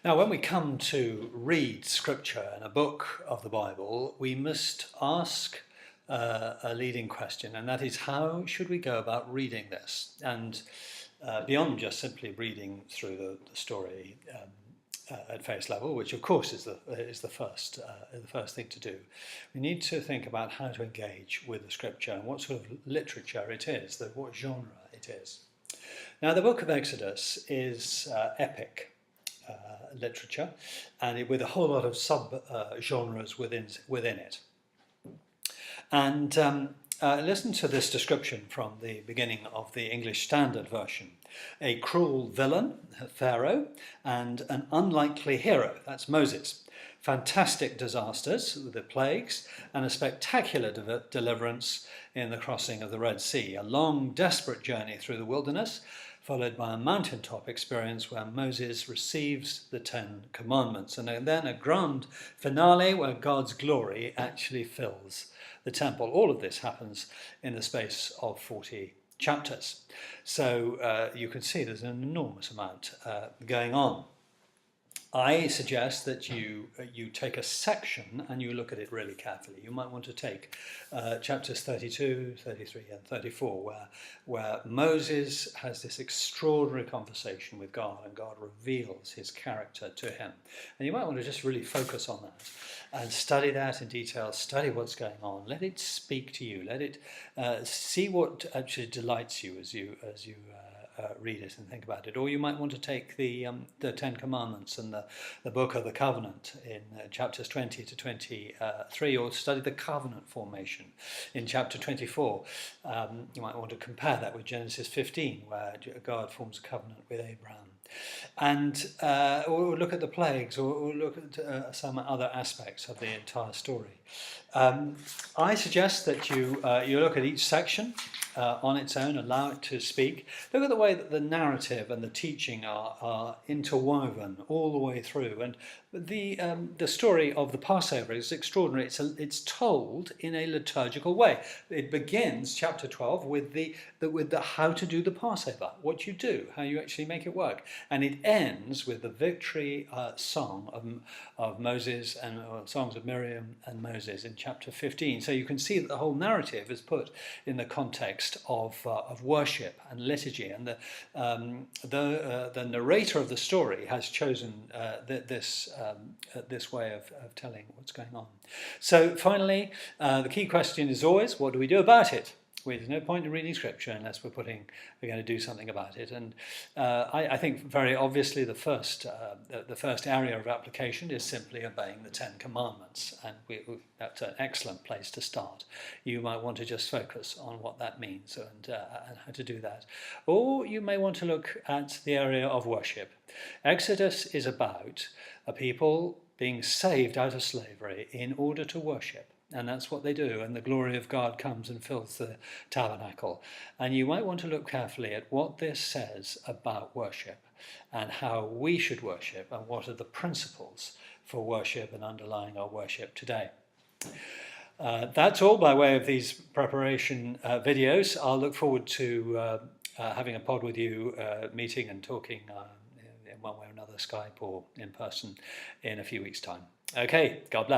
Now, when we come to read scripture in a book of the Bible, we must ask a leading question, and that is, how should we go about reading this? And beyond just simply reading through the story at face level, which of course is the first thing to do, we need to think about how to engage with the scripture and what sort of literature it is, what genre it is. Now, the book of Exodus is epic literature, and with a whole lot of sub-genres within it. And listen to this description from the beginning of the English Standard Version. A cruel villain, Pharaoh, and an unlikely hero, that's Moses. Fantastic disasters, the plagues, and a spectacular deliverance in the crossing of the Red Sea. A long, desperate journey through the wilderness, followed by a mountaintop experience where Moses receives the Ten Commandments, and then a grand finale where God's glory actually fills the temple. All of this happens in the space of 40 chapters. So you can see there's an enormous amount going on. I suggest that you take a section and you look at it really carefully. You might want to take chapters 32, 33 and 34 where Moses has this extraordinary conversation with God and God reveals his character to him. And you might want to just really focus on that and study that in detail, study what's going on, let it speak to you, let it see what actually delights you as you read it and think about it. Or you might want to take the Ten Commandments and the Book of the Covenant in chapters 20 to 23, or study the covenant formation in chapter 24. You might want to compare that with Genesis 15, where God forms a covenant with Abraham. And or look at the plagues, or look at some other aspects of the entire story. I suggest that you look at each section on its own, allow it to speak. Look at the way that the narrative and the teaching are interwoven all the way through. And the story of the Passover is extraordinary. It's told in a liturgical way. It begins, chapter 12, with the how to do the Passover, what you do, how you actually make it work. And it ends with the victory song of Moses and songs of Miriam and Moses in chapter 15. So you can see that the whole narrative is put in the context of worship and liturgy, and the narrator of the story has chosen this way of telling what's going on. So finally, the key question is always, what do we do about it? There's no point in reading scripture unless we're going to do something about it. And I think very obviously the first area of application is simply obeying the Ten Commandments, and that's an excellent place to start. You might want to just focus on what that means and how to do that. Or you may want to look at the area of worship. Exodus is about a people being saved out of slavery in order to worship. And that's what they do, and the glory of God comes and fills the tabernacle. And you might want to look carefully at what this says about worship and how we should worship, and what are the principles for worship and underlying our worship today. That's all by way of these preparation videos. I'll look forward to having a pod with you, meeting and talking in one way or another, Skype or in person, in a few weeks' time. Okay, God bless.